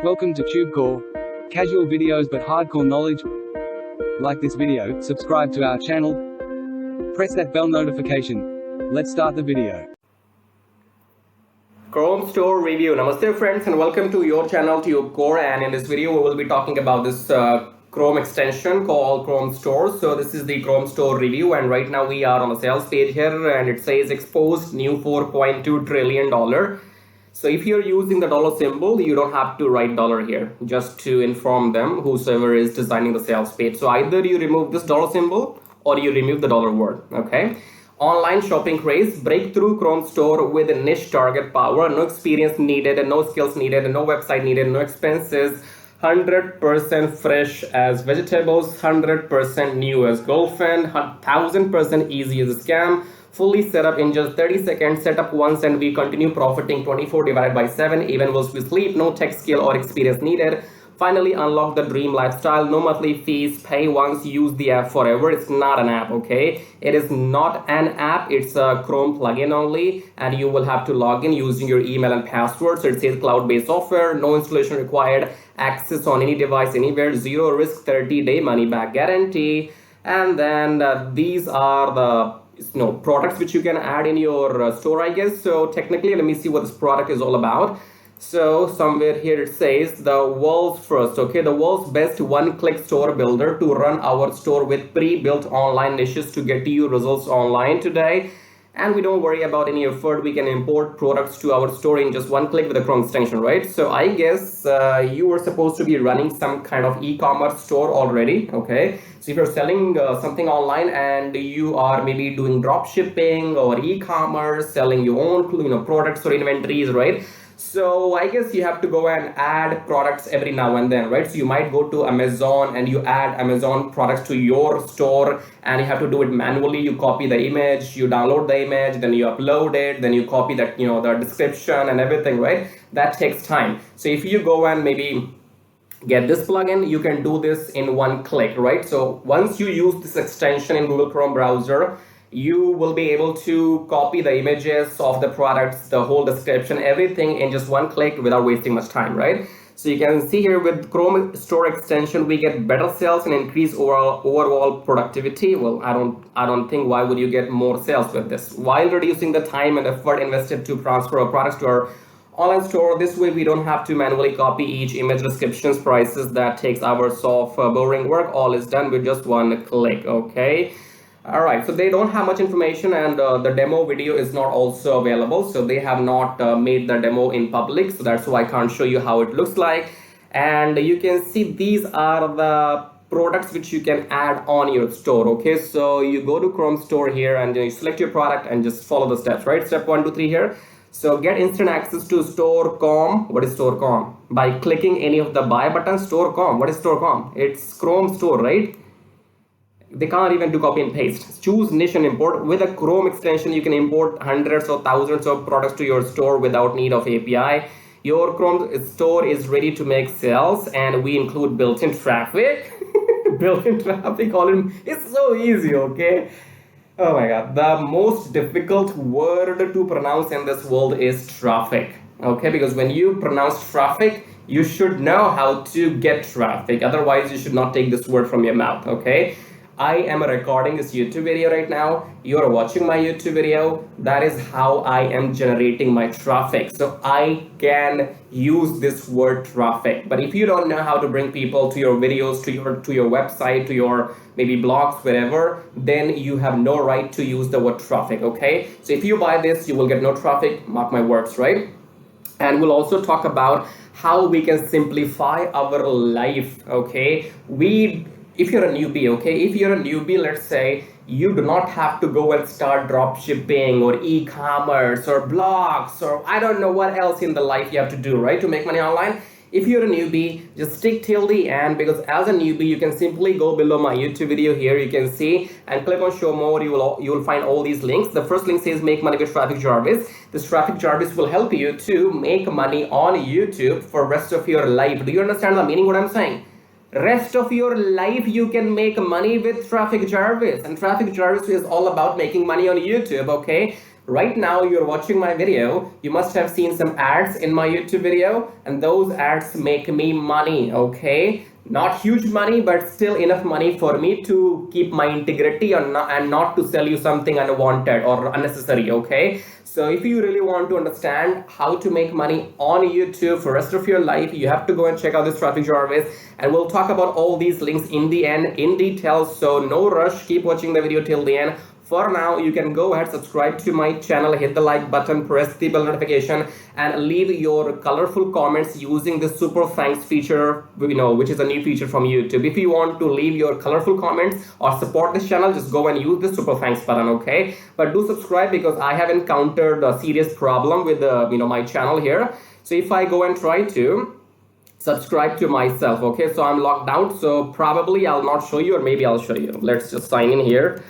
Welcome to TubeCore. Casual videos but hardcore knowledge. Like this video, subscribe to our channel, press that bell notification. Let's start the video. ChromeStore review. Namaste friends and welcome to your channel TubeCore, and in this video we will be talking about this Chrome extension called ChromeStore. So this is the ChromeStore review, and right now we are on the sales page here and it says exposed new $4.2 trillion. So if you're using the dollar symbol, you don't have to write dollar here, just to inform them, whosoever is designing the sales page. So either you remove this dollar symbol or you remove the dollar word, okay? Online shopping craze, breakthrough ChromeStore with a niche target power, no experience needed, no skills needed, no website needed, no expenses, 100% fresh as vegetables, 100% new as girlfriend, 1000% easy as a scam, fully set up in just 30 seconds, set up once and we continue profiting 24 divided by 7, even whilst we sleep, no tech skill or experience needed. Finally unlock the dream lifestyle, no monthly fees, pay once, use the app forever. It's not an app, okay? It is not an app, it's a Chrome plugin only, and you will have to log in using your email and password. So it says cloud-based software, no installation required, access on any device anywhere, zero risk, 30-day money back guarantee. And then these are the products which you can add in your store, I guess. So technically, let me see what this product is all about. So somewhere here it says the world's first, okay, the world's best one-click store builder to run our store with pre-built online niches to get you results online today. And we don't worry about any effort. We can import products to our store in just one click with a Chrome extension, right? So I guess you were supposed to be running some kind of e-commerce store already, okay? So if you're selling something online and you are maybe doing drop shipping or e-commerce, selling your own products or inventories, right? So I guess you have to go and add products every now and then, right? So you might go to Amazon and you add Amazon products to your store, and you have to do it manually. You copy the image, you download the image, then you upload it, then you copy that, the description and everything, right? That takes time. So if you go and maybe get this plugin, you can do this in one click, right? So once you use this extension in Google Chrome browser, you will be able to copy the images of the products, the whole description, everything in just one click without wasting much time, right? So you can see here with Chrome Store extension, we get better sales and increase overall productivity. Well, I don't think why would you get more sales with this, while reducing the time and effort invested to transfer our products to our online store. This way we don't have to manually copy each image, descriptions, prices. That takes hours of boring work. All is done with just one click, okay? All right, so they don't have much information, and the demo video is not also available. So they have not made the demo in public. So that's why I can't show you how it looks like. And you can see these are the products which you can add on your store, okay? So you go to ChromeStore here and you select your product and just follow the steps, right? Step 1, 2, 3 here. So get instant access to Store.com. What is Store.com? By clicking any of the buy button. Store.com. What is Store.com? It's ChromeStore, right? They can't even do copy and paste. Choose niche and import. With a Chrome extension, you can import hundreds or thousands of products to your store without need of API. Your Chrome store is ready to make sales, and we include built-in traffic. Built-in traffic, it's so easy, okay? Oh my God, the most difficult word to pronounce in this world is traffic, okay? Because when you pronounce traffic, you should know how to get traffic. Otherwise, you should not take this word from your mouth, okay? I am recording this YouTube video right now. You are watching my YouTube video. That is how I am generating my traffic. So I can use this word traffic. But if you don't know how to bring people to your videos, to your website, to your maybe blogs, wherever, then you have no right to use the word traffic, okay? So if you buy this, you will get no traffic, mark my words, right? And we'll also talk about how we can simplify our life, okay? If you're a newbie, okay, if you're a newbie, let's say, you do not have to go and start drop shipping or e-commerce or blogs or I don't know what else in the life you have to do, right, to make money online. If you're a newbie, just stick till the end, because as a newbie, you can simply go below my YouTube video here, you can see, and click on show more. You will find all these links. The first link says make money with Traffic Jarvis. This Traffic Jarvis will help you to make money on YouTube for rest of your life. Do you understand the meaning what I'm saying? Rest of your life you can make money with Traffic Jarvis, and Traffic Jarvis is all about making money on YouTube, okay? Right now you're watching my video, you must have seen some ads in my YouTube video, and those ads make me money, okay? Not huge money, but still enough money for me to keep my integrity and not to sell you something unwanted or unnecessary, okay? So if you really want to understand how to make money on YouTube for the rest of your life, you have to go and check out this Traffic Jarvis, and we'll talk about all these links in the end in detail. So no rush, keep watching the video till the end. For now, you can go ahead, subscribe to my channel, hit the like button, press the bell notification, and leave your colorful comments using the super thanks feature, which is a new feature from YouTube. If you want to leave your colorful comments or support this channel, just go and use the super thanks button, okay? But do subscribe, because I have encountered a serious problem with my channel here. So if I go and try to subscribe to myself, okay, so I'm logged out, so probably I'll not show you, or maybe I'll show you. Let's just sign in here.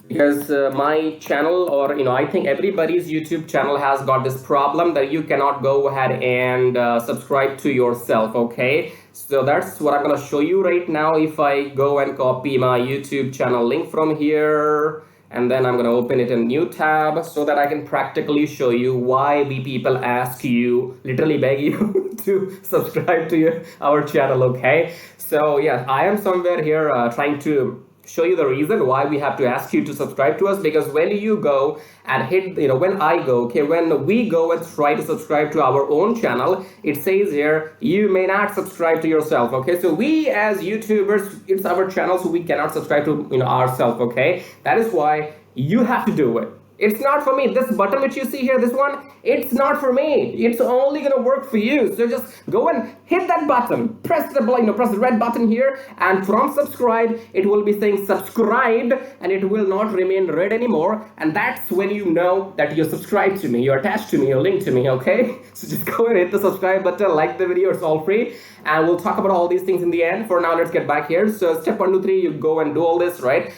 Because my channel, or I think everybody's YouTube channel has got this problem that you cannot go ahead and subscribe to yourself, okay? So that's what I'm going to show you right now. If I go and copy my YouTube channel link from here, and then I'm going to open it in a new tab so that I can practically show you why we people ask you, literally beg you to subscribe to our channel, okay? So yeah, I am somewhere here trying to show you the reason why we have to ask you to subscribe to us. Because when you go and hit, when we go and try to subscribe to our own channel, it says here, you may not subscribe to yourself, okay? So we as YouTubers, it's our channel, so we cannot subscribe to ourselves, okay? That is why you have to do it. It's not for me. This button which you see here, this one, it's not for me. It's only gonna work for you. So just go and hit that button. Press the press the red button here, and from subscribe, it will be saying subscribed, and it will not remain red anymore. And that's when you know that you're subscribed to me, you're attached to me, you're linked to me, okay? So just go and hit the subscribe button, like the video, it's all free. And we'll talk about all these things in the end. For now, let's get back here. So step 1, 2, 3, you go and do all this, right?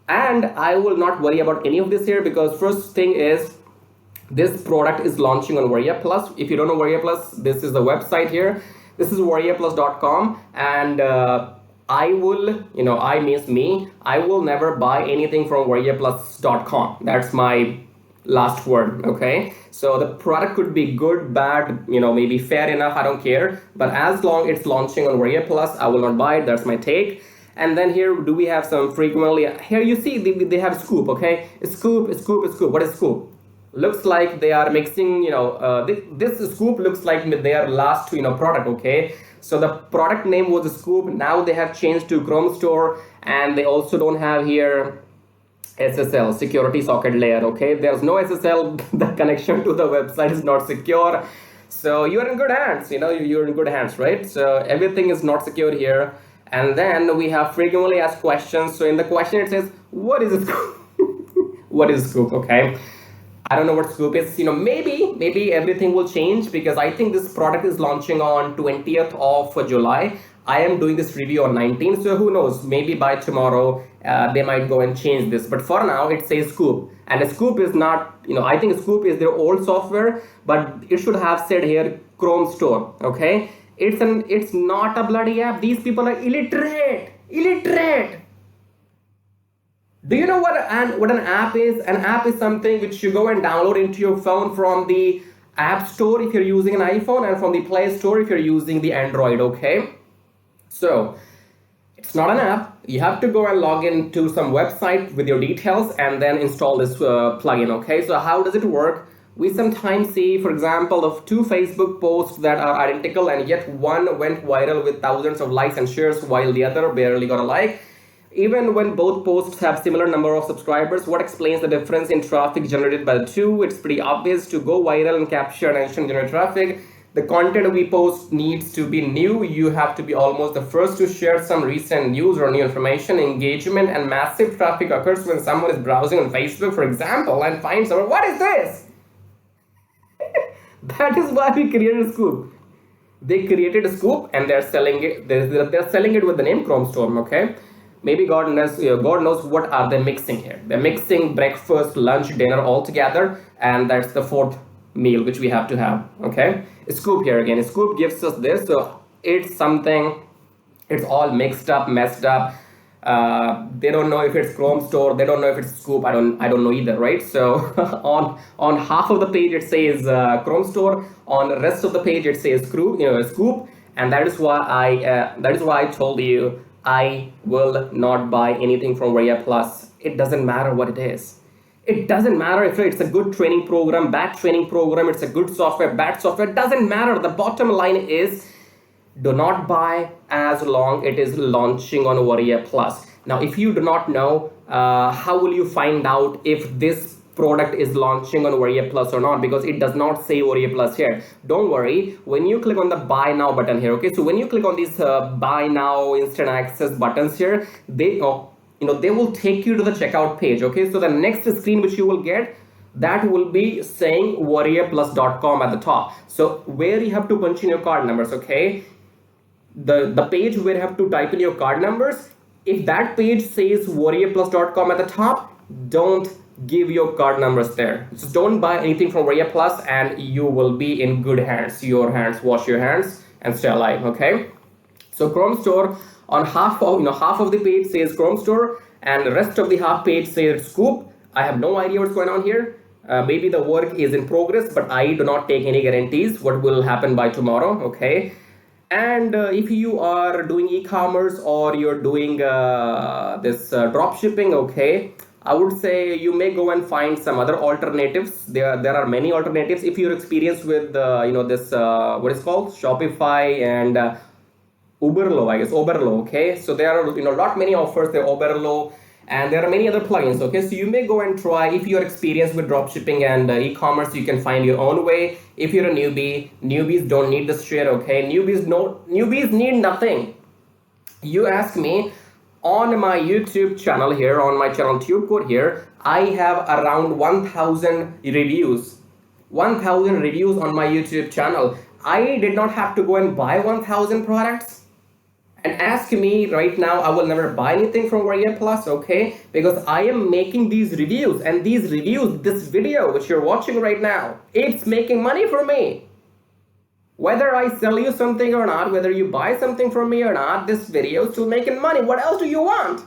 And I will not worry about any of this here, because first thing is, this product is launching on Warrior Plus. If you don't know Warrior Plus, this is the website here. This is warriorplus.com, and I will, I means me, I will never buy anything from warriorplus.com. That's my last word, okay? So the product could be good, bad, maybe fair enough, I don't care. But as long it's launching on Warrior Plus, I will not buy it. That's my take. And then here, do we have some frequently, here you see they have Scoop, okay? Scoop. What is Scoop? Looks like they are mixing, this Scoop looks like their last, product, okay? So the product name was Scoop. Now they have changed to ChromeStore, and they also don't have here SSL, security socket layer, okay? There's no SSL, the connection to the website is not secure. So you're in good hands, you're in good hands, right? So everything is not secure here. And then we have frequently asked questions. So in the question it says, what is a Scoop? What is Scoop, okay? I don't know what Scoop is. Maybe everything will change, because I think this product is launching on 20th of July. I am doing this review on 19th, so who knows? Maybe by tomorrow they might go and change this. But for now, it says Scoop. And a Scoop is not, I think Scoop is their old software, but it should have said here ChromeStore, okay? It's not a bloody app. These people are illiterate. Do you know what an app is? An app is something which you go and download into your phone from the App Store if you're using an iPhone, and from the Play Store if you're using the Android, okay? So it's not an app. You have to go and log into some website with your details and then install this plugin, okay? So how does it work? We sometimes see, for example, of 2 Facebook posts that are identical, and yet one went viral with thousands of likes and shares while the other barely got a like. Even when both posts have similar number of subscribers, what explains the difference in traffic generated by the two? It's pretty obvious. To go viral and capture attention and generate traffic, the content we post needs to be new. You have to be almost the first to share some recent news or new information. Engagement and massive traffic occurs when someone is browsing on Facebook, for example, and finds someone, what is this? That is why we created a Scoop. They created a Scoop and they're selling it. They're selling it with the name ChromeStore, okay? Maybe God knows what are they mixing here. They're mixing breakfast, lunch, dinner all together, and that's the 4th meal which we have to have, okay? A Scoop here again. A Scoop gives us this, so it's something, it's all mixed up, messed up. They don't know if it's ChromeStore, they don't know if it's Scoop. I don't know either, right? So on half of the page it says ChromeStore, on the rest of the page it says Scoop, and that is why I told you I will not buy anything from Varia Plus. It doesn't matter what it is. It doesn't matter if it's a good training program, bad training program, it's a good software, bad software, it doesn't matter. The bottom line is, do not buy as long it is launching on Varia Plus. Now, if you do not know, how will you find out if this product is launching on Varia Plus or not? Because it does not say Varia Plus here. Don't worry, when you click on the buy now button here, okay, so when you click on these buy now instant access buttons here, they will take you to the checkout page. Okay, so the next screen which you will get, that will be saying VariaPlus.com at the top. So where you have to punch in your card numbers, okay, the page where you have to type in your card numbers, if that page says VariaPlus.com at the top, don't give your card numbers there. Just don't buy anything from Varia Plus, and you will be in good hands. Wash your hands and stay alive. Okay, so ChromeStore, on half of the page says ChromeStore, and the rest of the half page says Scoop. I have no idea what's going on here. Maybe the work is in progress, but I do not take any guarantees what will happen by tomorrow. Okay, and if you are doing e-commerce or you're doing this drop shipping, okay, I would say you may go and find some other alternatives. There are many alternatives. If you're experienced with this what is called Shopify and Uberlo, I guess Uberlo. Okay, so there are lot many offers. There Uberlo, and there are many other plugins. Okay, so you may go and try. If you're experienced with dropshipping and e-commerce, you can find your own way. If you're a newbie, newbies don't need this shit. Okay, newbies need nothing. You ask me. On my YouTube channel here, on my channel TubeCore here, I have around 1,000 reviews. 1,000 reviews on my YouTube channel. I did not have to go and buy 1,000 products. And ask me right now, I will never buy anything from Varia Plus, okay? Because I am making these reviews, and these reviews, this video which you're watching right now, it's making money for me. Whether I sell you something or not, whether you buy something from me or not, this video is still making money. What else do you want?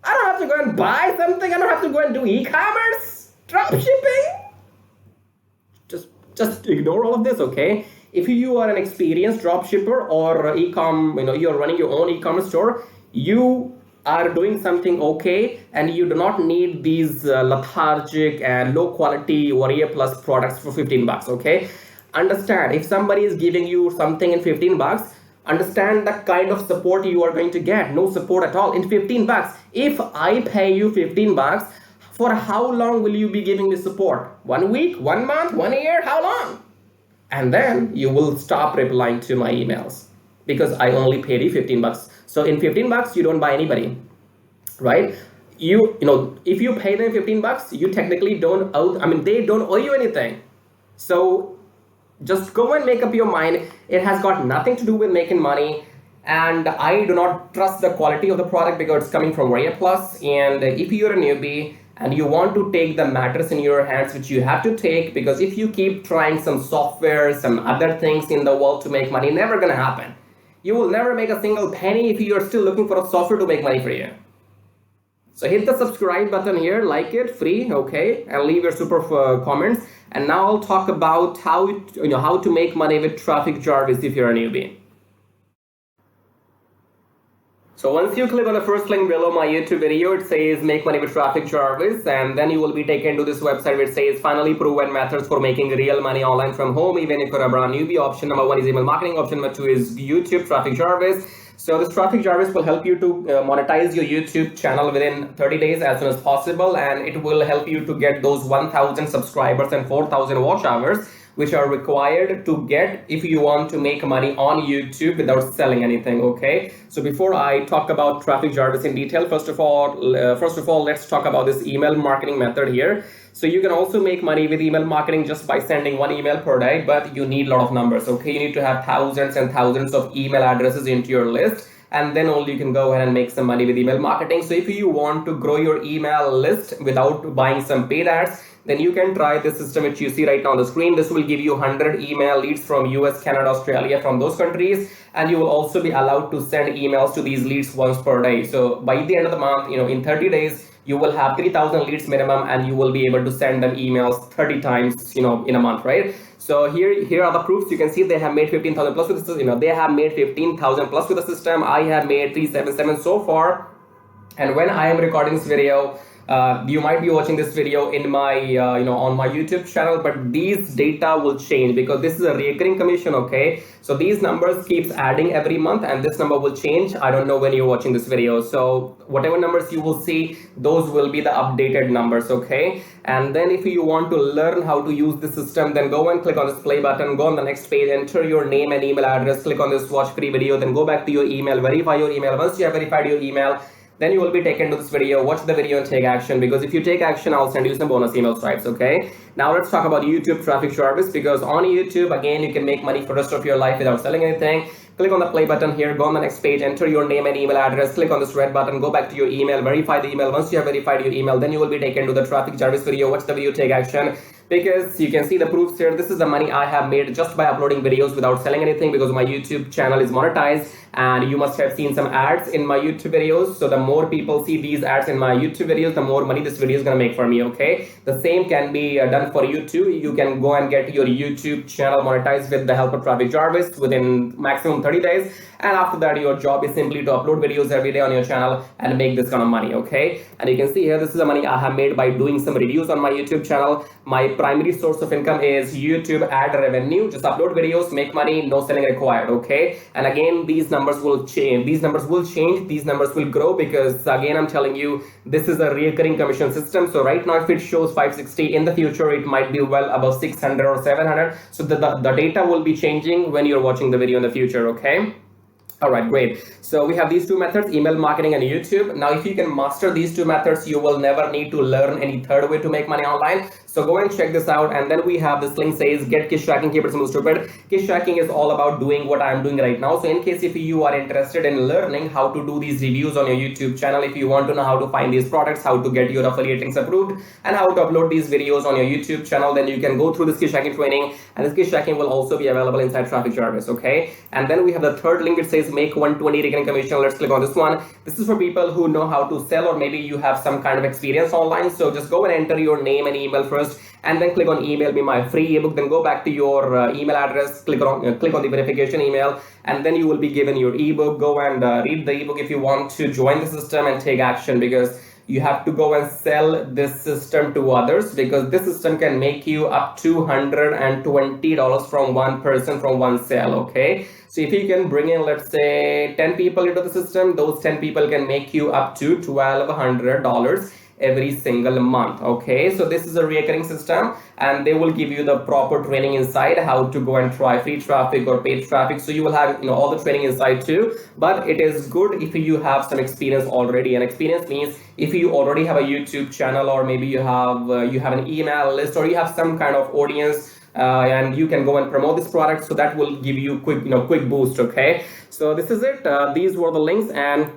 I don't have to go and buy something. I don't have to go and do e-commerce, drop shipping. Just ignore all of this, okay? If you are an experienced drop shipper or you're running your own e-commerce store, you are doing something okay, and you do not need these lethargic and low quality Varia Plus products for 15 bucks, okay? Understand, if somebody is giving you something in 15 bucks, understand the kind of support you are going to get. No support at all in 15 bucks. If I pay you 15 bucks, for how long will you be giving me support? 1 week, 1 month, 1 year, how long? And then you will stop replying to my emails because I only paid you 15 bucks. So in 15 bucks, you don't buy anybody, right? If you pay them 15 bucks, you technically don't they don't owe you anything. So just go and make up your mind. It has got nothing to do with making money, and I do not trust the quality of the product because it's coming from Varia Plus. And if you're a newbie and you want to take the matters in your hands, which you have to take, because if you keep trying some software, some other things in the world to make money, never gonna happen. You will never make a single penny if you are still looking for a software to make money for you. So hit the subscribe button here, like it, free, okay, and leave your super comments. And now I'll talk about how to make money with Traffic Jarvis if you're a newbie. So once you click on the first link below my YouTube video, it says make money with Traffic Jarvis, and then you will be taken to this website which says finally proven methods for making real money online from home, even if you're a brand newbie. Option number 1 is email marketing. Option number 2 is YouTube Traffic Jarvis. So this Traffic Jarvis will help you to monetize your YouTube channel within 30 days as soon as possible, and it will help you to get those 1,000 subscribers and 4,000 watch hours, which are required to get if you want to make money on YouTube without selling anything, okay? So before I talk about Traffic Jarvis in detail, first of all, let's talk about this email marketing method here. So you can also make money with email marketing just by sending 1 email per day, but you need a lot of numbers, okay? You need to have thousands and thousands of email addresses into your list, and then only you can go ahead and make some money with email marketing. So if you want to grow your email list without buying some paid ads, then you can try this system which you see right now on the screen. This will give you 100 email leads from US, Canada, Australia, from those countries, and you will also be allowed to send emails to these leads once per day. So by the end of the month, in 30 days, you will have 3,000 leads minimum, and you will be able to send them emails 30 times, in a month, right? So here are the proofs. You can see they have made 15,000 plus with the system. They have made 15,000 plus with the system. I have made 377 so far. And when I am recording this video, you might be watching this video in my on my YouTube channel, but these data will change because this is a recurring commission. Okay, so these numbers keeps adding every month, and this number will change. I don't know when you're watching this video, so whatever numbers you will see, those will be the updated numbers. Okay, and then if you want to learn how to use the system, then go and click on this play button, go on the next page, enter your name and email address, click on this watch free video, then go back to your email, verify your email. Once you have verified your email, then you will be taken to this video. Watch the video and take action, because if you take action, I'll send you some bonus email stripes. Okay, now let's talk about YouTube traffic service, because on YouTube, again, you can make money for the rest of your life without selling anything. Click on the play button here, go on the next page, enter your name and email address, click on this red button, go back to your email, verify the email. Once you have verified your email, then you will be taken to the traffic service video. Watch the video, take action, because you can see the proofs here. This is the money I have made just by uploading videos without selling anything, because my YouTube channel is monetized, and you must have seen some ads in my YouTube videos. So the more people see these ads in my YouTube videos, the more money this video is going to make for me. Okay, the same can be done for you too. You can go and get your YouTube channel monetized with the help of traffic service within maximum 30 days. And after that, your job is simply to upload videos every day on your channel and make this kind of money. Okay, and you can see here, this is the money I have made by doing some reviews on my YouTube channel. My primary source of income is YouTube ad revenue. Just upload videos, make money, no selling required. Okay, and again, these numbers will change. These numbers will change. These numbers will grow, because again, I'm telling you, this is a recurring commission system. So right now, if it shows 560, in the future, it might be well above 600 or 700. So the data will be changing when you're watching the video in the future. Okay. All right, great. So we have these two methods, email marketing and YouTube. Now, if you can master these two methods, you will never need to learn any third way to make money online. So go and check this out. And then we have this link says, get kiss tracking, keep it simple, stupid. Kiss tracking is all about doing what I'm doing right now. So in case if you are interested in learning how to do these reviews on your YouTube channel, if you want to know how to find these products, how to get your affiliate links approved, and how to upload these videos on your YouTube channel, then you can go through this kiss tracking training. And this kiss tracking will also be available inside traffic service. Okay. And then we have the third link. It says make 120 recurring commission. Let's click on this one. This is for people who know how to sell, or maybe you have some kind of experience online. So just go and enter your name and email first, and then click on email me my free ebook. Then go back to your email address, click on the verification email, and then you will be given your ebook. Go and read the ebook if you want to join the system and take action, because you have to go and sell this system to others, because this system can make you up to $120 from one person, from one sale. Okay, so if you can bring in, let's say, 10 people into the system, those 10 people can make you up to $1,200 every single month. Okay, so this is a recurring system, and they will give you the proper training inside how to go and try free traffic or paid traffic. So you will have all the training inside too, but it is good if you have some experience already. And experience means if you already have a YouTube channel, or maybe you have an email list, or you have some kind of audience, and you can go and promote this product. So that will give you quick boost. Okay, so this is it. These were the links, and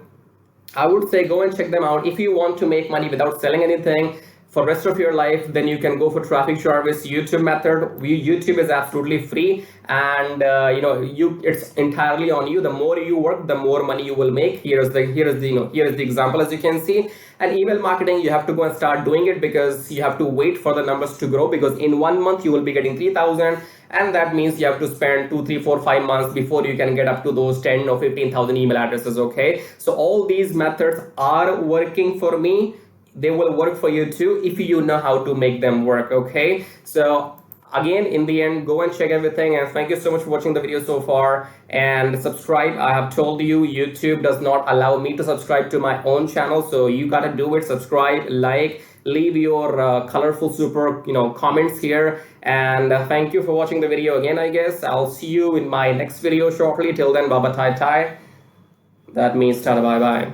I would say go and check them out. If you want to make money without selling anything for the rest of your life, then you can go for traffic service YouTube method. YouTube is absolutely free, and it's entirely on you. The more you work, the more money you will make. Here is the example, as you can see. And email marketing, you have to go and start doing it, because you have to wait for the numbers to grow, because in 1 month you will be getting 3,000, and that means you have to spend 2, 3, 4, 5 months before you can get up to those 10 or 15,000 email addresses. Okay, so all these methods are working for me. They will work for you too if you know how to make them work. Okay, so again, in the end, go and check everything, and thank you so much for watching the video so far, and subscribe. I have told you, YouTube does not allow me to subscribe to my own channel, so you gotta do it. Subscribe, like, leave your colorful super comments here, and thank you for watching the video again. I guess I'll see you in my next video shortly. Till then, bye bye, tai tai. That means tada, bye bye.